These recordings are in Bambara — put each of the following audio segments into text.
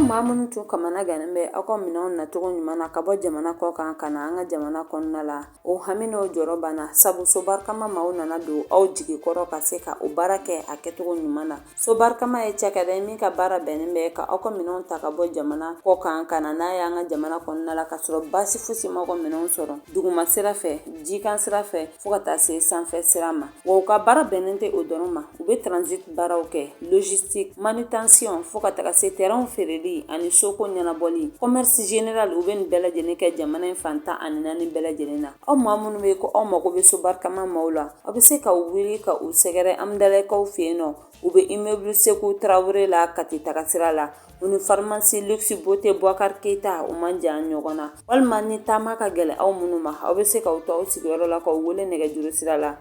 mamun tu kamana ganimbe ako minon na tugu nyumana kabo jamana ko kan kana anga jamana konna la o hamino joro bana sabu so barkama mauna na do au jigi koro ka se ka o barake aketugu nyumana so barkama e chakade mi ka bara benimbe ka ako minon ta kabo jamana ko kan kana na ya anga jamana konna la ka soro basi fusi mako minon soro duguma sira fe jikan sira fe fukata se sanfe sirama wo ka bara benente o doroma ube transit bara oke logistique manutention fukata se terrain fereli ani soko nyanaboli commerce général ube ni bela jene ke jamana infanta ani nani bela jene na o mamunu be ko o mako be so barkama maula obe se ka wiri ka u segere amdale ka fieno ube immeuble seku traoré la kati takasira la uni pharmacie luxe beauté Boubacar Keita o manja nyogona walma ni tamaka gele aw munuma obe se ka uto sigoro la ko wole nege juru sira la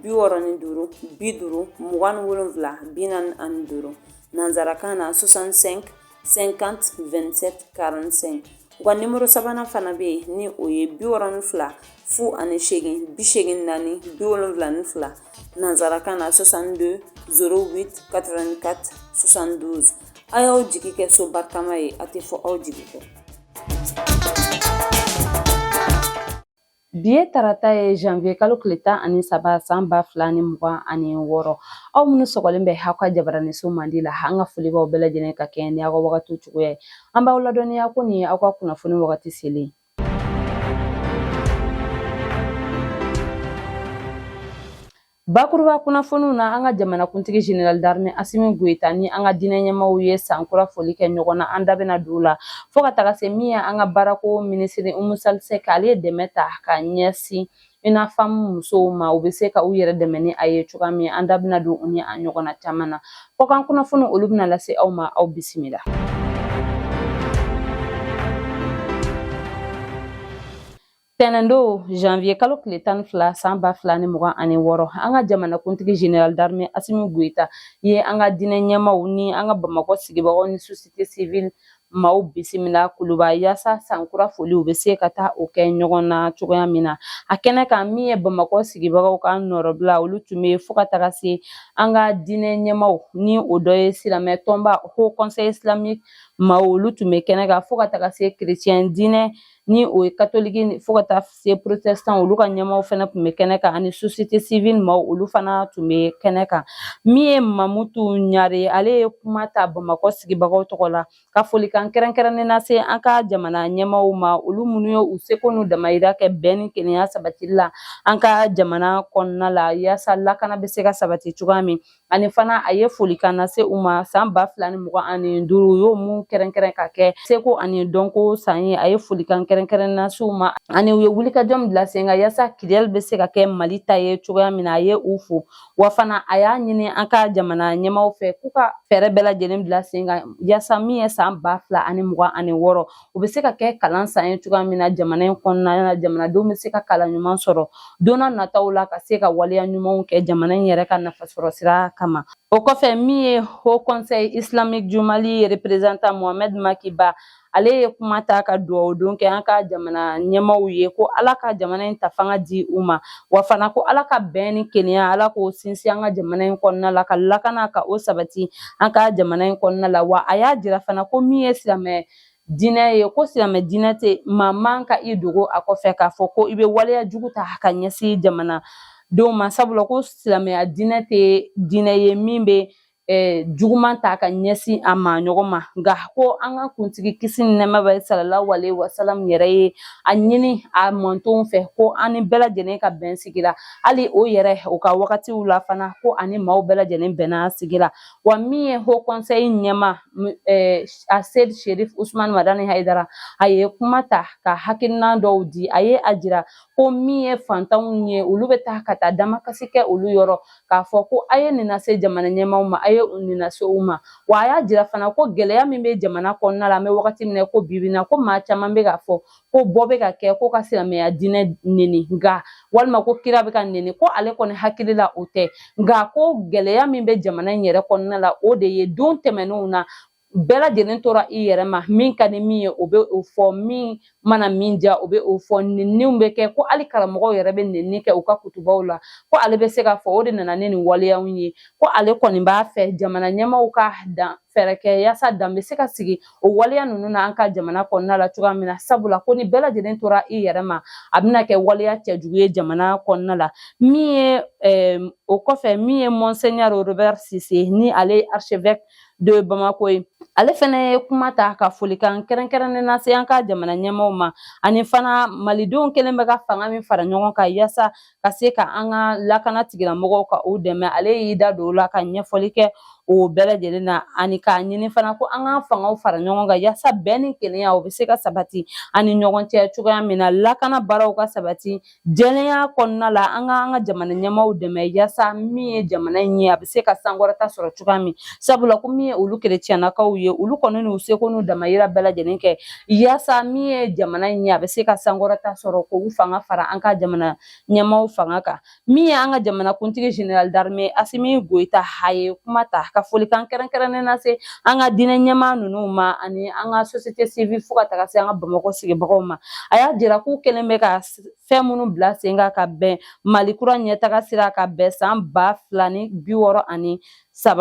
bi woroni duru bi duru mugan wolonvla binan an duru nanzarakana 65 50 27 45 wa numéro sabana fana be ni oye bi woroni fla fu ane shegin bi shegin nani bi wolonvla ni fla nanzarakana 62 08 84 72 ayo jigi ke so barkama ye ate fo aw jigi ko biye tarata ye janvier kalo kileta ani saba san ba fila ni mugan ani wɔɔrɔ aw minnu sɔgɔlen bɛ aw ka jabarani so mandi la an ka foli b'aw bɛɛ lajɛlen ka kɛ ni aw ka wagati cogoya ye an b'aw ladɔnniya ko nin ye aw ka kunnafoni wagati selen bakuruba kunnafoniw na an ka jamanakuntigi general d'armée Assimi Goïta ni an ka diinɛ ɲɛmaaw ye sankura foli kɛ ɲɔgɔn na an da bɛna don la fo ka taga se min ye an ka baarako minisiri Umu Salisɛki ale ye dɛmɛ ta ka ɲɛsin ina fam musow ma u bɛ se ka u yɛrɛ dɛmɛ ni a ye cogoya min an da bɛna don u ni a ɲɔgɔnna caman na kɔ kan kunnafoni olu bɛna lase aw ma aw bisimila Tɛnɛndo janvier kalo tile 12 san 2026 an ka jamanakuntigi general d'armée Assimi Goïta ye an ka diinɛ ɲɛmaaw ni an ka Bamakɔ sigibagaw ni société civile maaw bisimila kuluba yaasa sankura foliw bɛ se ka taa o kɛ ɲɔgɔn na cogoya min na a kɛnɛ kan min ye Bamakɔ sigibagaw ka nɔrɔbila olu tun bɛ fo ka taga se an ka diinɛ ɲɛmaaw ni o dɔ ye silamɛ tɔnba Haut Conseil islamique maaw olu tun bɛ kɛnɛ kan fo ka taga se chrétien diinɛ ni o ye katoliki fo ka taa se protestant olu ka ɲɛmaaw fana tun bɛ kɛnɛ kan ani société civile maaw olu fana tun bɛ kɛnɛ kan min ye Mamutu Ɲare ale ye kuma ta Bamakɔ sigibagaw tɔgɔ la ka folikan kɛrɛnkɛrɛnnen lase an ka jamana ɲɛmaaw ma olu minnu ye u seko n'u damayira kɛ bɛn ni kelenya sabatili la an ka jamana kɔnɔna la yaasa lakana bɛ se ka sabati cogoya min ani fana a ye folikan lase u ma san 2025 u y'o mun kɛrɛnkɛrɛn ka kɛ seko ani dɔnko san ye a ye folikan kɛrɛnkɛrɛn lase u ma ani u ye wulikajɔ bila sen kan yaasa kidɛli bɛ se ka kɛ Mali ta ye cogoya min na a ye u fo wa fana a y'a ɲini an ka jamana ɲɛmaaw fɛ k'u ka fɛɛrɛ bɛɛ lajɛlen bila sen kan yaasa min ye san 2026 u bɛ se ka kɛ kalan san ye cogoya min na jamana in kɔnɔna na jamanadenw bɛ se ka kalan ɲuman sɔrɔ don n'a nataw la ka se ka waleya ɲumanw kɛ jamana in yɛrɛ ka nafasɔrɔ sira kama o kɔfɛ min ye Haut Conseil islamique du Mali représentant Mohamed Makiba ale ye kuma ta ka dugawu don kɛ an ka jamana ɲɛmaaw ye ko Ala ka jamana in ta fanga di u ma wa fana ko Ala ka bɛn ni kelenya Ala k'o sinsin an ka jamana in kɔnɔna la ka lakana ka o sabati an ka jamana in kɔnɔna la wa a y'a jira fana ko min ye silamɛ diinɛ ye ko silamɛ diinɛ tɛ maa man ka i dogo a kɔfɛ k'a fɔ ko i bɛ waleya jugu ta ka ɲɛsin jamana denw ma sabula ko silamɛya diinɛ tɛ diinɛ ye min bɛ juguman ta ka ɲɛsin a ma ɲɔgɔn ma nka ko an ka kuntigi kisi ni nɛɛma bɛ sallallahu alaihi wasallam yɛrɛ ye a ɲini a mɔntonw fɛ ko an ni bɛɛ lajɛlen ka bɛn sigira hali o yɛrɛ o ka wagatiw la fana ko ani maaw bɛɛ lajɛlen bɛnna sigira wa min ye Haut Conseil ɲɛma a Seydi Sherif Usmane Madani Hayidara a ye kuma ta ka hakilina dɔw di a ye a jira ko min ye fantanw ye olu bɛ taa ka taa damakasi kɛ olu yɔrɔ k'a fɔ ko a ye nin lase jamana ɲɛmaaw ma a ye nin lase u ma wa a y'a jira fana ko gɛlɛya min bɛ jamana kɔnɔna la an bɛ wagati min na ko bibi na ko maa caman bɛ k'a fɔ ko bɔ bɛ ka kɛ ko ka silamɛya diinɛ neni nka walima ko kira bɛ ka neni ko ale kɔni hakili la o tɛ nka ko gɛlɛya min bɛ jamana in yɛrɛ kɔnɔna la o de ye don tɛmɛnenw na bɛɛ lajɛlen tora i yɛrɛ ma min ka di min ye o bɛ o fɔ min mana min diya o bɛ o fɔ nenniw bɛ kɛ ko hali karamɔgɔw yɛrɛ bɛ nenni kɛ u ka kutubaw la ko ale bɛ se k'a fɔ o de nana ni nin waleyaw ye ko ale kɔni b'a fɛ jamana ɲɛmaaw ka dan fɛɛrɛ kɛ yaasa dan bɛ se ka sigi o waleya ninnu na an ka jamana kɔnɔna la cogoya min na sabula ko ni bɛɛ lajɛlen tora i yɛrɛ ma a bɛna kɛ waleya cɛjugu ye jamana kɔnɔna la min ye o kɔfɛ min ye Monseigneur Robert Cissé ni ale ye archevêque de Bamako ye ale fɛnɛ ye kuma ta ka folikan kɛrɛnkɛrɛnnen lase an ka jamana ɲɛmaaw ma ani fana malidenw kelen bɛ ka fanga min fara ɲɔgɔn kan yaasa ka se ka an ka lakana tigilamɔgɔw ka u dɛmɛ ale y'i da don o la ka ɲɛfɔli kɛ o bɛɛ lajɛlen na ani k'a ɲini fana ko an ka fangaw fara ɲɔgɔn kan yaasa bɛn ni kelenya o bɛ se ka sabati ani ɲɔgɔn cɛ cogoya min na lakana baaraw ka sabati jɛlenya kɔnɔna la an ka jamana ɲɛmaaw dɛmɛ yaasa min ye jamana in ye a bɛ se ka sankɔrɔta sɔrɔ cogoya min sabula ko min ye olu kerecɛnnakaw ye olu kɔni n'u seko n'u damayira bɛɛ lajɛlen kɛ yaasa min ye jamana in ye a bɛ se ka sankɔrɔta sɔrɔ k'u fanga fara an ka jamana ɲɛmaaw fanga kan min ye an ka jamanakuntigi général d'armée Asimi Goita a ye kuma ta ka folikan kɛrɛnkɛrɛnnen lase an ka diinɛ ɲɛmaa ninnu ma ani an ka société civile fo ka taga se an ka Bamakɔ sigibagaw ma a y'a jira k'u kelen bɛ ka fɛn minnu bila sen kan ka bɛn Mali kura ɲɛtaga sira ka bɛn san 2063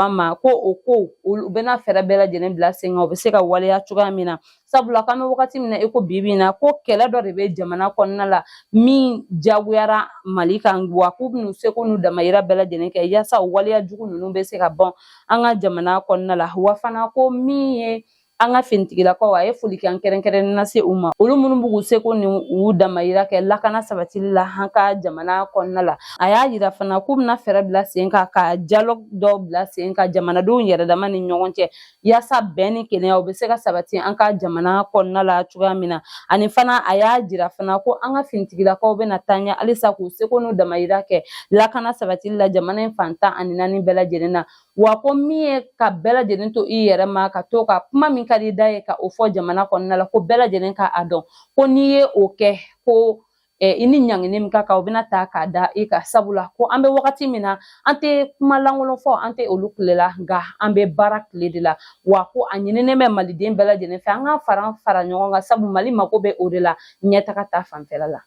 ma ko o ko olu bɛna fɛɛrɛ bɛɛ lajɛlen bila sen kan o bɛ se ka waleya cogoya min na sabula k'an bɛ wagati min na i ko bi in na ko kɛlɛ dɔ de bɛ jamana kɔnɔna la min jagoyara Mali kan wa k'u bɛn'u seko n'u damayira bɛɛ lajɛlen kɛ yaasa o waleya jugu ninnu bɛ se ka bɔn an ka jamana kɔnɔna la wa fana ko min ye an ka finitigilakaw a ye folikan kɛrɛnkɛrɛnnen lase u ma olu minnu b'u seko ni u damayira kɛ lakana sabatili la an ka jamana kɔnɔna la a y'a yira fana k'u bɛna fɛɛrɛ bila sen kan ka dialogue dɔw bila sen kan jamanadenw yɛrɛdama ni ɲɔgɔn cɛ yaasa bɛn ni kelenya o bɛ se ka sabati an ka jamana kɔnɔna la cogoya min na ani fana a y'a jira fana ko an ka finitigilakaw bɛna taa ɲɛ halisa k'u seko n'u damayira kɛ lakana sabatili la jamana in fan 14 bɛɛ lajɛlen na wa ko min ye ka bɛɛ lajɛlen to i yɛrɛ ma ka to ka kuma min ka di da ye ka o fɔ jamana kɔnɔna la ko bɛɛ lajɛlen ka a dɔn ko n'i ye o kɛ ko i ni ɲangini min ka kan o bɛna ta k'a da i ka sabula ko an bɛ wagati min na an tɛ kuma lankolon fɔ an tɛ olu tile la nka an bɛ baara tile de la wa ko a ɲininen bɛ maliden bɛɛ lajɛlen fɛ an ka fara ɲɔgɔn kan sabu Mali mako bɛ o de la ɲɛtaga ta fanfɛla la.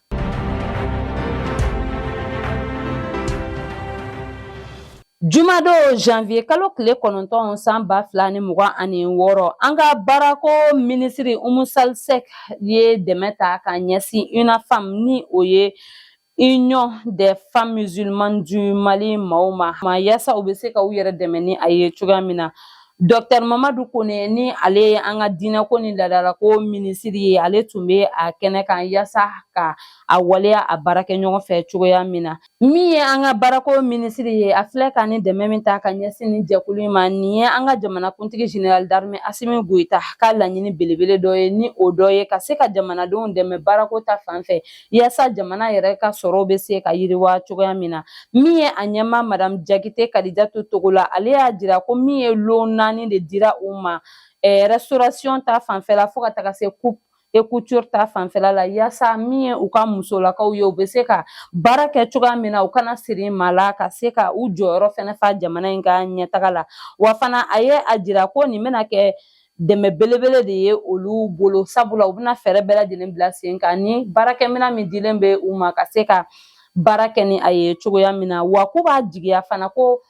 Jumado janvier kalo tile 9 san 2026 an ka baarako minisiri Umu Salsek ye dɛmɛ ta ka ɲɛsin UNAFAM ni o ye Union des femmes musulmanes du Mali maaw ma yaasa u bɛ se ka u yɛrɛ dɛmɛ ni a ye cogoya min na Dr Mamadu Kone ni ale ye an ka diinɛko ni ladalako minisiri ye ale tun bɛ a kɛnɛ kan yaasa ka a waleya a baara kɛ ɲɔgɔn fɛ cogoya min na min ye an ka baarako minisiri ye a filɛ ka ni dɛmɛ min ta ka ɲɛsin ni jɛkulu in ma nin ye an ka jamanakuntigi général d'armée Asimi Goita ka laɲini belebele dɔ ye ni o dɔ ye ka se ka jamanadenw dɛmɛ baarako ta fan fɛ yaasa jamana yɛrɛ ka sɔrɔw bɛ se ka yiriwa cogoya min na min ye a ɲɛma Madame Jakite Kadijatu Togola ale y'a jira ko min ye lon 4 de dira u ma restauration ta fanfɛla fo ka taga se coupe et couture ta fanfɛla la yaasa min ye u ka musolakaw ye u bɛ se ka baara kɛ cogoya min na u kana siri maa la ka se ka u jɔyɔrɔ fɛnɛ fa jamana in ka ɲɛtaga la wa fana a ye a jira ko nin bɛna kɛ dɛmɛ belebele de ye olu bolo sabula u bɛna fɛɛrɛ bɛɛ lajɛlen bila sen kan ni baarakɛminɛn min dilen bɛ u ma ka se ka baara kɛ ni a ye cogoya min na wa k'u b'a jigiya fana ko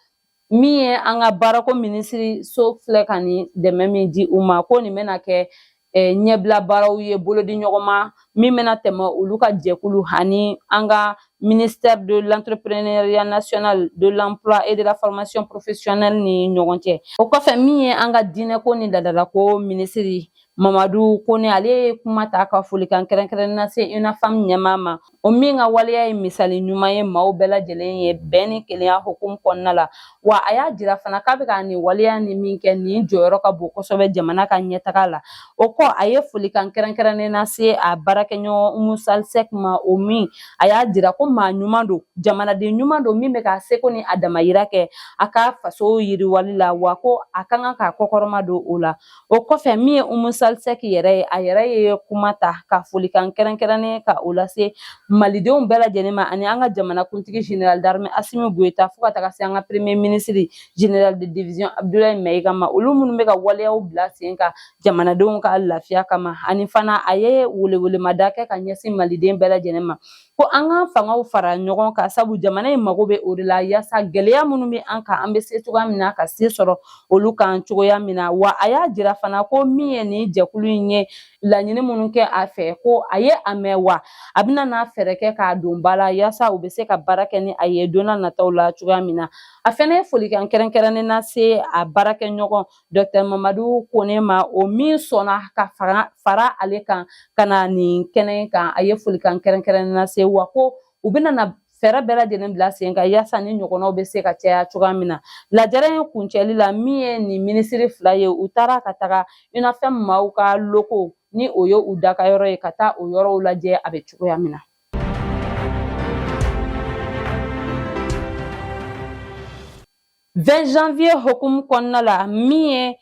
min ye an ka baarako minisiri so filɛ ka ni dɛmɛ min di u ma ko nin bɛna kɛ ɲɛbila baaraw ye bolodi ɲɔgɔn ma min bɛna tɛmɛ olu ka jɛkulu ani an ka ministère de l'entrepreneuriat national de l'emploi et de la formation professionnelle ni ɲɔgɔn cɛ o kɔfɛ min ye an ka diinɛko ni ladalako minisiri Mamadu Kone ale ye kuma ta ka folikan kɛrɛnkɛrɛnnen lase UNAFAM ɲɛmaa ma o min ka waleya ye misali ɲuman ye maaw bɛɛ lajɛlen ye bɛn ni kelenya hukumu kɔnɔna la wa a y'a jira fana k'a bɛ ka nin waleya ni min kɛ nin jɔyɔrɔ ka bon kosɛbɛ jamana ka ɲɛtaga la o kɔ a ye folikan kɛrɛnkɛrɛnnen lase a baarakɛɲɔgɔn Umu Salsek ma o min a y'a jira ko maa ɲuman don jamanaden ɲuman don min bɛ ka seko ni a damayira kɛ a ka faso yiriwali la wa ko a kan ka kɔkɔrɔma don o la o kɔfɛ min ye Umu Salsek Valsec yɛrɛ a yɛrɛ ye kuma ta ka folikan kɛrɛnkɛrɛnnen ka o lase malidenw bɛɛ lajɛlen ma ani an ka jamanakuntigi général d'armée Assimi Goïta fo ka taga se an ka premier ministre général de division Abdoulaye Mayiga ma olu minnu bɛ ka waleyaw bila sen kan jamanadenw ka lafiya kama ani fana a ye welewelemada kɛ ka ɲɛsin maliden bɛɛ lajɛlen ma ko an ka fangaw fara ɲɔgɔn kan sabu jamana in mago bɛ o de la yaasa gɛlɛya minnu bɛ an kan an bɛ se cogoya min na ka se sɔrɔ olu kan cogoya min na wa a y'a jira fana ko min ye nin jɛkulu in ye laɲini minnu kɛ a fɛ ko a ye a mɛn wa a bɛna n'a fɛɛrɛ kɛ k'a don ba la yaasa u bɛ se ka baara kɛ ni a ye don n'a nataw la cogoya min na a fɛnɛ ye folikan kɛrɛnkɛrɛnnen lase a baarakɛɲɔgɔn Dr Mamadu Kone ma o min sɔnna ka fara ale kan ka na nin kɛnɛ kan a ye folikan kɛrɛnkɛrɛnnen lase wa ko u bɛna na fɛɛrɛ bɛɛ lajɛlen bila sen kan yaasa ni ɲɔgɔnnaw bɛ se ka caya cogoya min na lajɛrɛ in kuncɛli la min ye nin minisiri fila ye u taara ka taga UNAFEM maaw ka loko ni o ye u dakayɔrɔ ye ka taa o yɔrɔw lajɛ a bɛ cogoya min na. 20 janvier hokumu kɔnɔna la min ye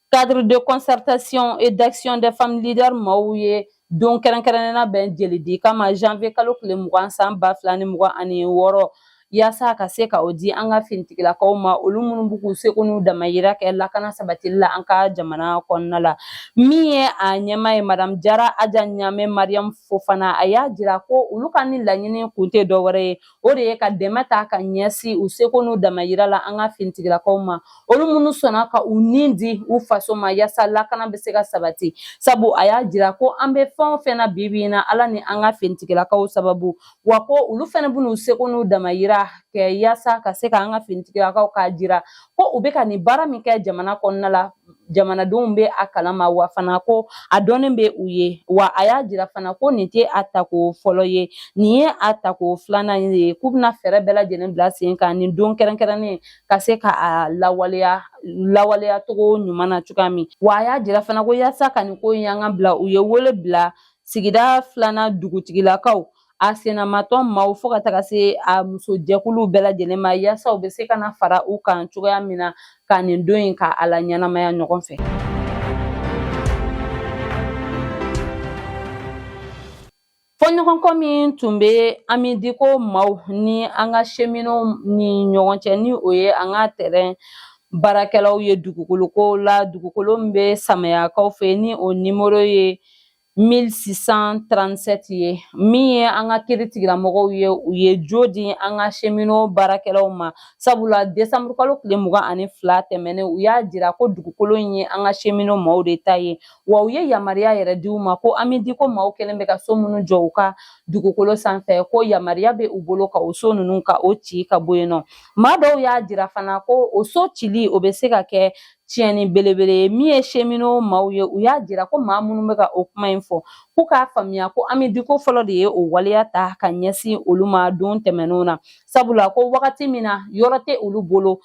cadre de concertation et d'action des femmes leaders maaw ye don kɛrɛnkɛrɛnnena bɛn jeli di kama janvier kalo tile 20 san 2026 yaasa ka se ka o di an ka finitigilakaw ma olu minnu b'u k'u seko n'u damayira kɛ lakana sabatili la an ka jamana kɔnɔna la min ye a ɲɛma ye madame Jara Aja Ɲame Mariam Fofana a y'a jira ko olu ka ni laɲini kun tɛ dɔwɛrɛ ye o de ye ka dɛmɛ ta ka ɲɛsin u seko n'u damayira la an ka finitigilakaw ma olu minnu sɔnna ka u nin di u faso ma yaasa lakana bɛ se ka sabati sabu a y'a jira ko an bɛ fɛn o fɛn na bibi in na ala ni an ka finitigilakaw sababu wa ko olu fɛnɛ b'u seko n'u damayira kɛ yaasa ka se ka an ka finitigilakaw k'a jira ko u bɛ ka nin baara min kɛ jamana kɔnɔna la jamanadenw bɛ a kalama wa fana ko a dɔnnen bɛ u ye wa a y'a jira fana ko nin tɛ a tako fɔlɔ ye nin ye a tako filanan ye k'u bɛna fɛɛrɛ bɛɛ lajɛlen bila sen kan nin don kɛrɛnkɛrɛnnen ka se ka a lawaleya cogo ɲuman na cogoya min wa a y'a jira fana ko yaasa ka nin ko in an ka bila u ye wele bila sigida filanan dugutigilakaw a senamatɔ maaw fo ka taga se a musojɛkuluw bɛɛ lajɛlen ma yaasa u bɛ se ka na fara u kan cogoya min na ka nin don in ka ala ɲɛnamaya ɲɔgɔn fɛ. Fɔɲɔgɔnkɔ min tun bɛ Amidiko maaw ni an ka cheminnow ni ɲɔgɔn cɛ ni o ye an ka terrain baarakɛlaw ye dugukoloko la dugukolo min bɛ Samayakaw fɛ ni o nimero ye 1637 ye min ye an ka kiiritigilamɔgɔw ye u ye jo di an ka cheminot baarakɛlaw ma sabula décembre kalo tile 22 tɛmɛnen u y'a jira ko dugukolo in ye an ka cheminot maaw de ta ye wa u ye yamaruya yɛrɛ di u ma ko Amidiko maaw kɛlen bɛ ka so minnu jɔ u ka dugukolo sanfɛ ko yamaruya bɛ u bolo ka o so ninnu ka o ci ka bɔ yen nɔ maa dɔw y'a jira fana ko o so cili o bɛ se ka kɛ tiɲɛni belebele ye min ye cheminot maaw ye u y'a jira ko maa minnu bɛ ka o kuma in fɔ k'u k'a faamuya ko Amidiko fɔlɔ de ye o waleya ta ka ɲɛsin olu ma don tɛmɛnenw na sabula ko wagati min na yɔrɔ tɛ olu bolo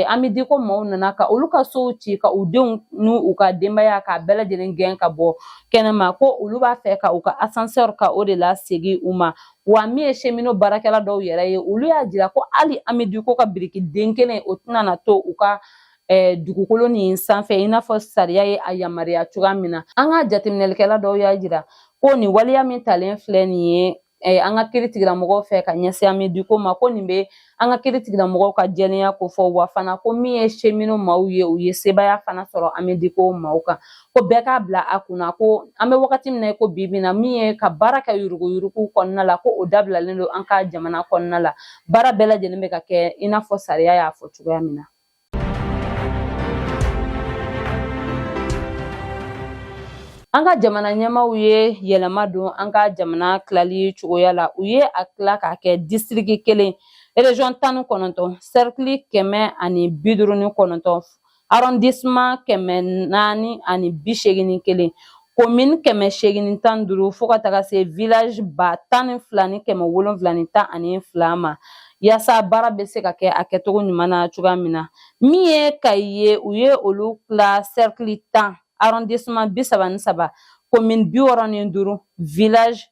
Amidiko maaw nana ka olu ka sow ci ka u denw n'u u ka denbaya k'a bɛɛ lajɛlen gɛn ka bɔ kɛnɛma ko olu b'a fɛ ka u ka ascenseur ka o de la segin u ma wa min ye cheminot baarakɛla dɔw yɛrɛ ye olu y'a jira ko hali Amidiko ka biriki den kelen o tɛna na to u ka dugukolo nin sanfɛ i n'a fɔ sariya ye a yamaruya cogoya min na an ka jateminɛlikɛla dɔw y'a jira ko nin waleya min talen filɛ nin ye an ka kiiritigilamɔgɔw fɛ ka ɲɛsin Amidiko ma ko nin bɛ an ka kiiritigilamɔgɔw ka jɛlenya ko fɔ wa fana ko min ye cheminot maaw ye u ye sebaya fana sɔrɔ Amidiko maaw kan ko bɛɛ k'a bila a kunna ko an bɛ wagati min na ko bi bi in na min ye ka baara kɛ yuruguyurugu kɔnɔna la ko o dabilalen don an ka jamana kɔnɔna la baara bɛɛ lajɛlen bɛ ka kɛ i n'a fɔ sariya y'a fɔ cogoya min na. An ka jamana ɲɛmaaw ye yɛlɛma don an ka jamana tilali cogoya la u ye a tila k'a kɛ district kelen région 19 cercle 159 arrondissement 481 commune 815 fo ka taga se village 102,712 ma yaasa baara bɛ se ka kɛ a kɛcogo ɲuman na cogoya min na min ye Kayi ye u ye olu tila cercle 10 arrondissement 33 commune 65 village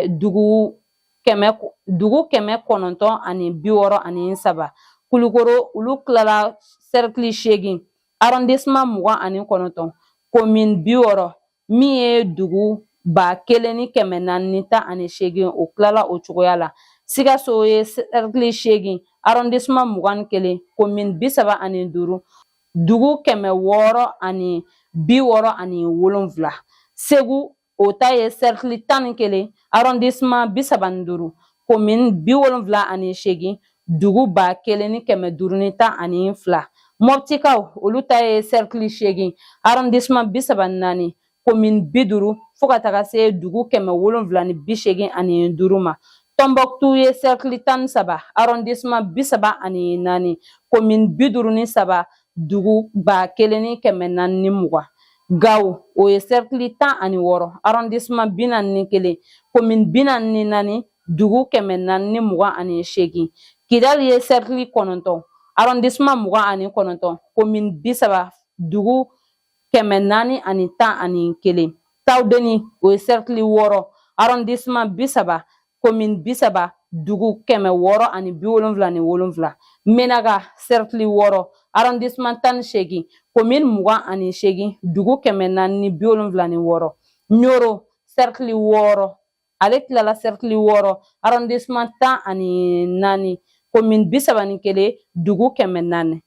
dugu 963 Kulukoro olu tilala cercle 8 arrondissement 29 commune 60 min ye dugu 1448 o tilala o cogoya la. Sikaso ye cercle 8 arrondissement 21 commune 35 dugu 667. Segu o ta ye cercle 11 arrondissement 35 commune 78 dugu 1512. Moptikaw olu ta ye cercle 8 arrondissement 34 commune 50 fo ka taga se dugu 785 ma. Tombouctou ye cercle 13 arrondissement 34 commune 53 dugu 1420. Gawo o ye cercle 16 arrondissement 41 commune 44 dugu 428. Kidal ye cercle 9 arrondissement 29 commune 30 dugu 411. Tawdeni o ye cercle 6 arrondissement 30 commune 30 dugu 677. Menaga cercle 6 arrondissement 18 commune 28 dugu 476. Nyoro cercle 6 ale tilala cercle 6 arrondissement 14 commune 31 dugu 400.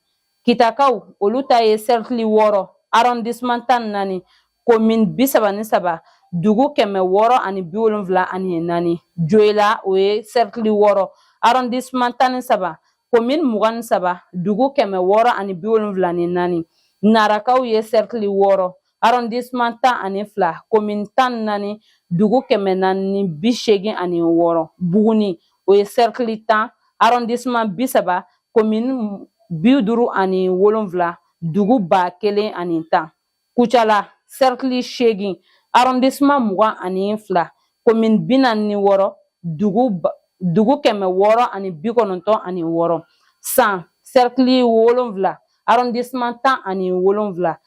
Kitakaw olu ta ye cercle 6 arrondissement 14 commune 33 dugu 674. Joyla o ye cercle 6 arrondissement 13 commune 23 dugu 674. Narakaw ye cercle 6 arrondissement 12 commune 14 dugu 486. Buguni o ye cercle 10 arrondissement 30 commune 57 dugu 1010. Kucala cercle 8 arrondissement 22 commune 46 dugu 696. San cercle 7 arrondissement 17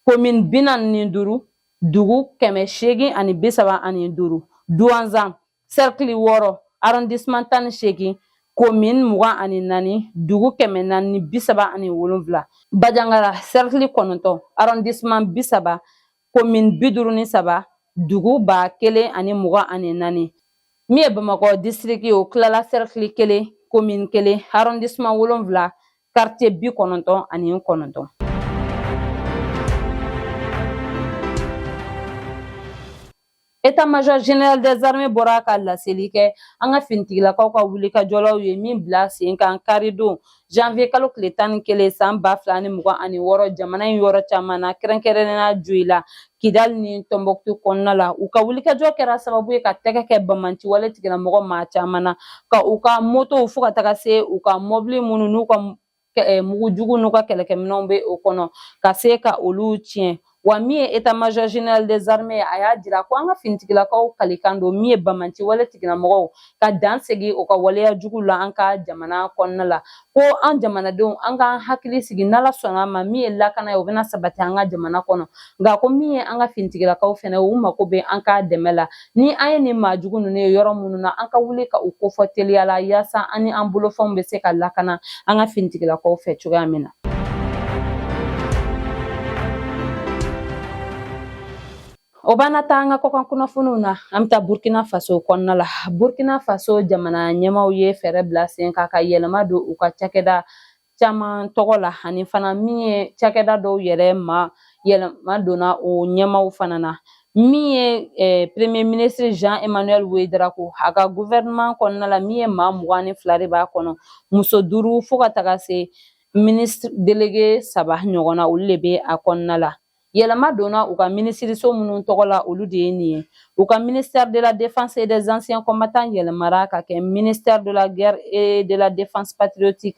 commune 45 dugu 835. Douanzan cercle 6 arrondissement 18 commune 24 dugu 477. Bajangara cercle 9 arrondissement 30 commune 53 dugu 1024. Mi ye Bamakɔ district o tilala cercle 1 commune 1 arrondissement 7 quartier 99. État-major général des armées bɔra ka laseli kɛ an ka finitigilakaw ka wulikajɔlaw ye min bila sen kan karidon janvier kalo tile 11 san 2026 jamana in yɔrɔ caman na kɛrɛnkɛrɛnnenya Joyila Kidal ni Tombouctou kɔnɔna la. U ka wulikajɔ kɛra sababu ye ka tɛgɛ kɛ Bamanci wale tigilamɔgɔ maa caman na ka u ka motow fo ka taga se u ka mɔbili minnu n'u ka mugujugu n'u ka kɛlɛkɛminɛnw bɛ o kɔnɔ ka se ka olu tiɲɛ. Wa min ye état-major général des armées a y'a jira ko an ka finitigilakaw kalikan don min ye Bamanci wale tigilamɔgɔw ka dan segi o ka waleya jugu la an ka jamana kɔnɔna la. Ko an jamanadenw an ka hakili sigi n'Ala sɔnna ma min ye lakana ye o bɛna sabati an ka jamana kɔnɔ. Nka ko min ye an ka finitigilakaw fɛnɛ u mako bɛ an ka dɛmɛ la. Ni an ye nin maajugu ninnu ye yɔrɔ minnu na an ka wuli ka u kofɔ teliya la yaasa an ni an bolofɛnw bɛ se ka lakana an ka finitigilakaw fɛ cogoya min na. O bana ta an ka kɔkan kunnafoniw na an bɛ taa Burkina Faso kɔnɔna la. Burkina Faso jamana ɲɛmaaw ye fɛɛrɛ bila sen kan ka yɛlɛma don u ka cakɛda caman tɔgɔ la ani fana min ye cakɛda dɔw yɛrɛ ma yɛlɛma donna o ɲɛmaaw fana na. Min ye premier ministre Jean-Emmanuel Ouédraogo a ka gouvernement kɔnɔna la min ye maa 22 de b'a kɔnɔ. Muso 5 fo ka taga se ministre délégué 3 ɲɔgɔnna olu de bɛ a kɔnɔna la. Yɛlɛma donna u ka minisiriso minnu tɔgɔ la olu de ye nin ye. U ka ministère de la défense et des anciens combattants yɛlɛmara ka kɛ ministère de la guerre et de la défense patriotique.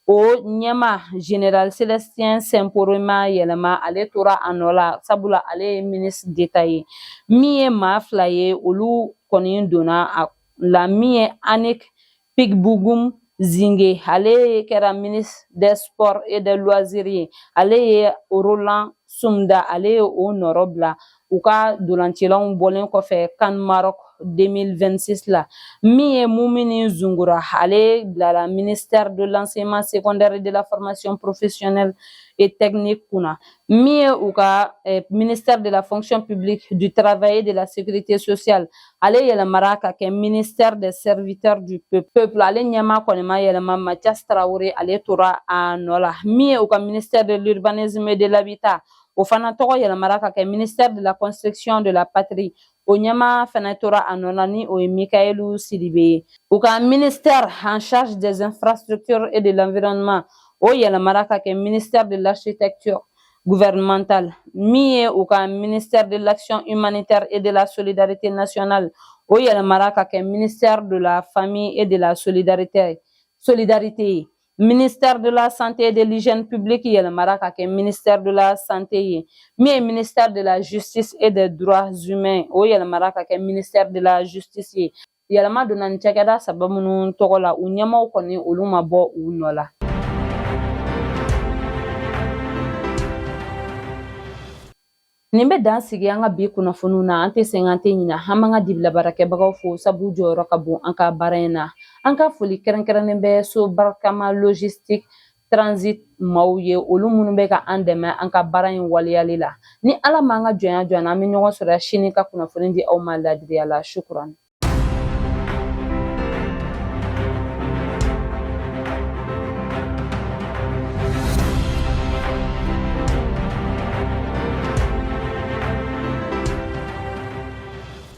O ɲɛma général Célestin Semporema yɛlɛma ale tora a nɔ la sabula ale ye ministre d'état ye. Min ye maa 2 ye olu kɔni donna a la min ye Anik Pigbugum Zingue ale kɛra ministre des sports et des loisirs ye. Ale ye Roland Sumda ale ye o nɔrɔ bila u ka dolancilanw bɔlen kɔfɛ CAN Maroc 2026 la min ye Mumini Zungura ale bilara ministère de l'enseignement secondaire et de la formation professionnelle et technique kunna min ye u ka ministère de la fonction publique du travail et de la sécurité sociale ale yɛlɛmara ka kɛ ministère des serviteurs du peuple ale ɲɛma kɔni ma yɛlɛma Mathias Traoré ale tora a nɔ la min ye u ka ministère de l'urbanisme et de l'habitat o fana tɔgɔ yɛlɛmara ka kɛ ministère de la construction de la patrie o ɲɛma fana tora a nɔ la ni o ye Mikaelu Sidibe ye u ka ministère en charge des infrastructures et de l'environnement o yɛlɛmara ka kɛ ministère de l'architecture gouvernementale min ye u ka ministère de l'action humanitaire et de la solidarité nationale o yɛlɛmara ka kɛ ministère de la famille et de la solidarité ye ministère de la santé et de l'hygiène publique yɛlɛmara ka kɛ ministère de la santé ye min ye ministère de la justice et des droits humains o yɛlɛmara ka kɛ ministère de la justice ye yɛlɛma donna ni cakɛda saba minnu tɔgɔ la u ɲɛmaw kɔni olu ma bɔ u nɔ la nin bɛ dan sigi an ka bi kunnafoniw na an tɛ sɛgɛn an tɛ ɲinɛ an b'an ka dibilabaarakɛbagaw fo sabu jɔyɔrɔ ka bon an ka baara in na an ka foli kɛrɛnkɛrɛnnen bɛ so barikama logistique transit maaw ye olu minnu bɛ ka an dɛmɛ an ka baara in waleyali la ni ala m'an ka jɔnya jɔ an na an bɛ ɲɔgɔn sɔrɔ sini ka kunnafoni di aw ma ladiriya la shukuran